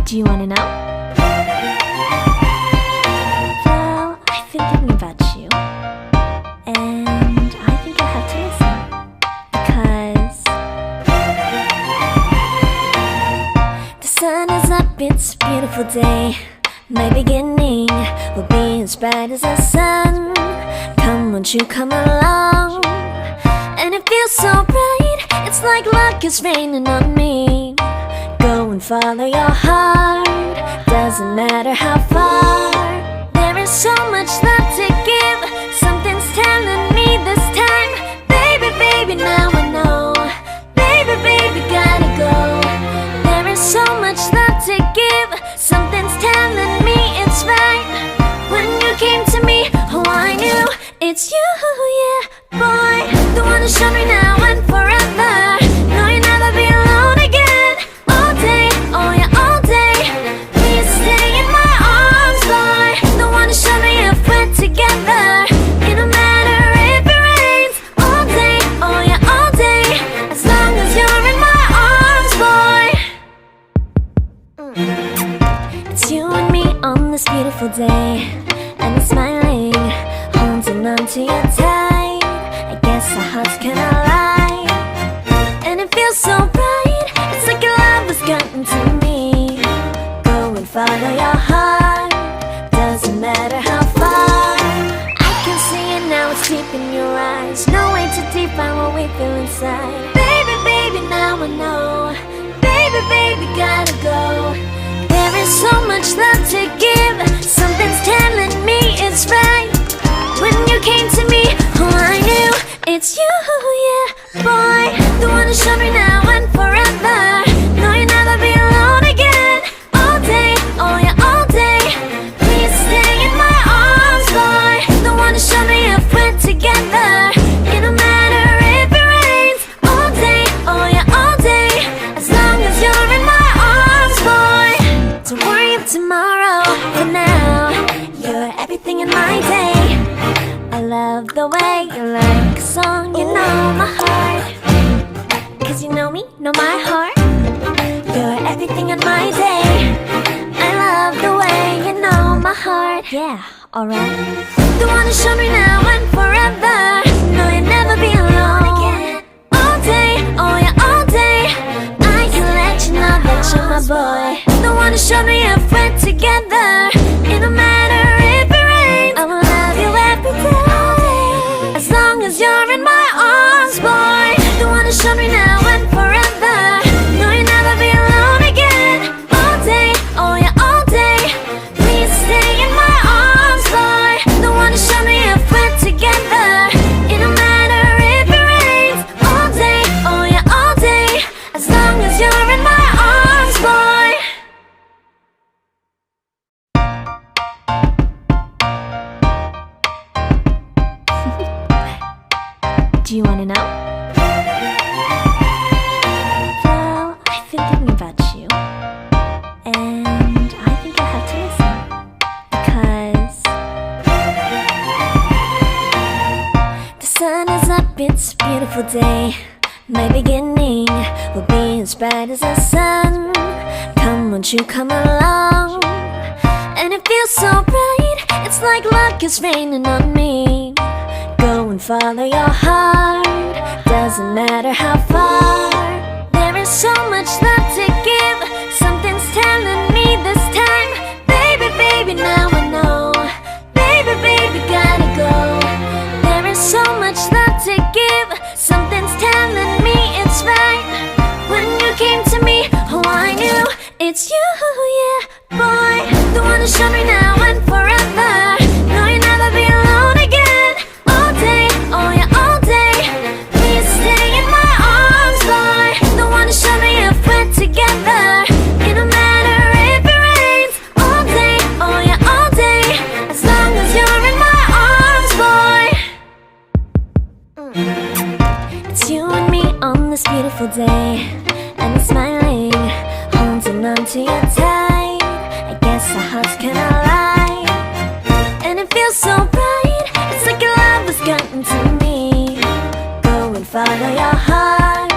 Do you wanna know? Well, I've been thinking about you, and I think you'll have to listen, because the sun is up, it's a beautiful day. My beginning will be as bright as the sun. Come, won't you come along? And it feels so bright, it's like luck is raining on me. Go and follow your heart, doesn't matter how far. There is so much love to give, something's telling me this time. Baby, baby, now I know. Baby, baby, gotta go. There is so much love to give, something's telling me it's right. When you came to me, oh I knew it's you, yeah, boy. The one who showed me now and forever. No, you'll never be alone again. All day, oh yeah, all day. Please stay in my arms, boy. The one who showed me if we're together. It don't matter if it rains. All day, oh yeah, all day. As long as you're in my arms, boy. It's you and me on this beautiful day, and I'm smiling, holding on to you tight. I guess our hearts cannot lie, and it feels so bright, it's like your love has gotten to me. Go and follow your heart, doesn't matter how far. I can see it now, it's deep in your eyes. No way to define what we feel inside. Baby, baby, now I know. Baby, baby, gotta go. There is so much love to give, something's telling me it's right. When you came to me, oh I knew it's you, yeah, boy. The one who showed me now and forever. No, you'll never be alone again. All day, oh yeah, all day. Please stay in my arms, boy. The one who showed me if we're together. It don't matter if it rains. All day, oh yeah, all day. As long as you're in my arms, boy. Don't worry of tomorrow, for now you're everything in my day. I love the way you like a song, you know my heart. Cause you know me, know my heart. You're everything in my day. I love the way you know my heart. Yeah, alright. The one who showed me now and forever. No, you'll never be alone again. All day, oh yeah, all day. I can let you know that you're my boy. The one who showed me if we're together. It don't matter if it rains. I will love you every day. As long as you're in my arms, boy. The one who showed me now and forever. No, you'll never be alone again. All day, oh yeah, all day. Please stay in my arms, boy. The one who showed me if we're together. It don't matter if it rains. All day, oh yeah, all day. As long as you're in my arms, boy. Do you wanna know? Well, I've been thinking about you, and I think you'll have to listen, because the sun is up, it's a beautiful day. My beginning will be as bright as the sun. Come, won't you come along? And it feels so bright, it's like luck is raining on me. Go and follow your heart, doesn't matter how far. There is so much love to give, something's telling me this time. Baby, baby, now I know. Baby, baby, gotta go. There is so much love to give, something's telling me it's right. When you came to me, oh I knew it's you, yeah, boy. The one who showed me now and forever. No, you'll never be alone again. All day, oh yeah, all day. Please stay in my arms, boy. The one who showed me if we're together. It don't matter if it rains. All day, oh yeah, all day. As long as you're in my arms, boy. It's you and me on this beautiful day, and I'm smiling, holding on to you tight. I guess our hearts cannot lie, and it feels so bright, it's like your love has gotten to me. Go and follow your heart,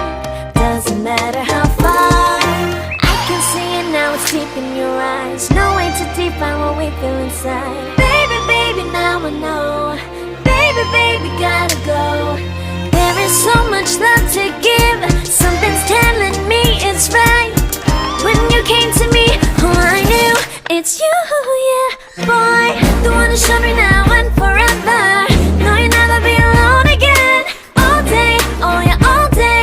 doesn't matter how far. I can see it now, it's deep in your define what we feel inside. Baby, baby, now I know. Baby, baby, gotta go. There is so much love to give. Something's telling me it's right. When you came to me, oh, I knew it's you, yeah, boy. The one who showed me now and forever. No, you'll never be alone again. All day, oh yeah, all day.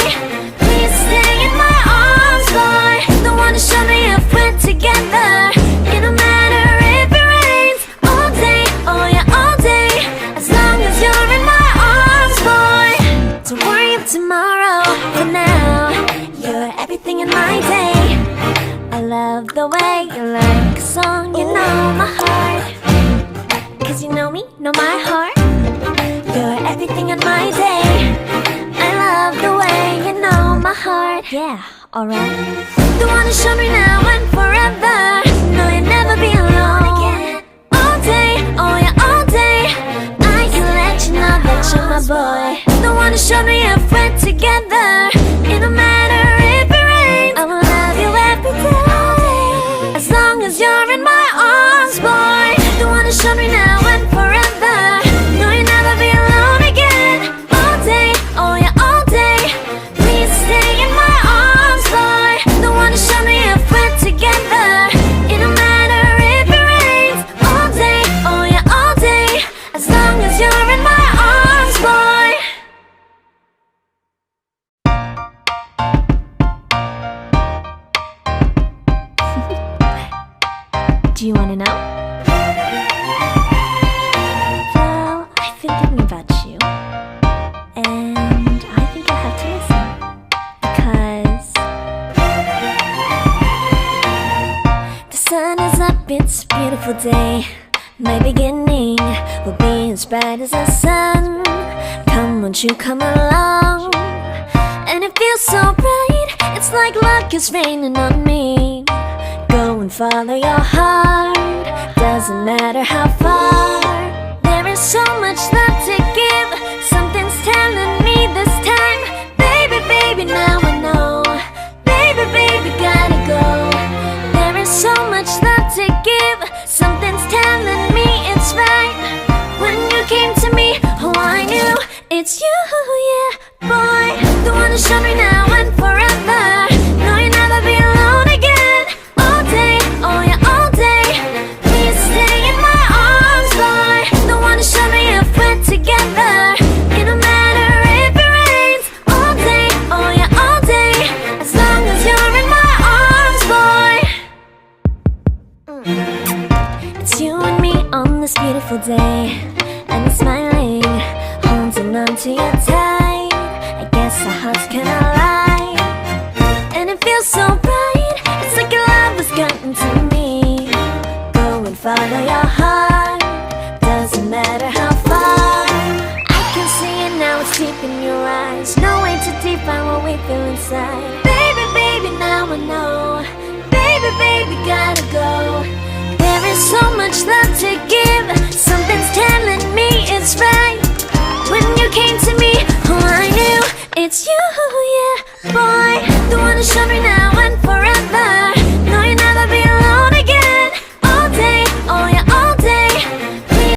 Please stay in my arms, boy. The one who showed me if we're together. It don't matter if it rains. All day, oh yeah, all day. As long as you're in my arms, boy. Don't worry of tomorrow. For now, you're everything in my day. I love the way you like a song. You know my heart, 'cause you know me, know my heart. You're everything in my day. I love the way you know my heart. Yeah, alright. The one who showed me now and forever. No, you'll never be alone again. All day, oh yeah, all day. I can let you know that you're my boy. The one who showed me if we're together. It don't matter if it rains. I will love you every day. As long as you're in my arms, boy. The one who showed me now and forever. No, you'll never be alone again. All day, oh yeah, all day. Please stay in my arms, boy. The one who showed me if we're together. It don't matter if it rains. All day, oh yeah, all day. As long as you're in my arms, boy. Do you wanna know? Well, I've been thinking about you, and I think I have to listen. Because the sun is up, it's a beautiful day. My beginning will be as bright as the sun. Come, won't you come along? And it feels so bright, it's like luck is raining on me. Go and follow your heart, doesn't matter how far. There is so much love to give. Something's telling me this time. Baby, baby, now I know. Baby, baby, gotta go. There is so much love to give. Something's telling me it's right. When you came to me, oh, I knew it's you, yeah, boy. The one who showed me now and forever. No, you'll never be alone again. All day, oh yeah, all day. Please stay in my arms, boy. The one who showed me if we're together. It don't matter if it rains. All day, oh yeah, all day. As long as you're in my arms, boy. It's you and me on this beautiful day. And I'm smiling, holding on to you tight. I guess our hearts cannot lie. And it feels so bright, it's like your love has gotten to me. Go and follow your heart, doesn't matter how far. I can see it now, it's deep in your eyes. No way to define what we feel inside. Baby, baby, now I know. Baby, baby, gotta go. There is so much love to give. Something's telling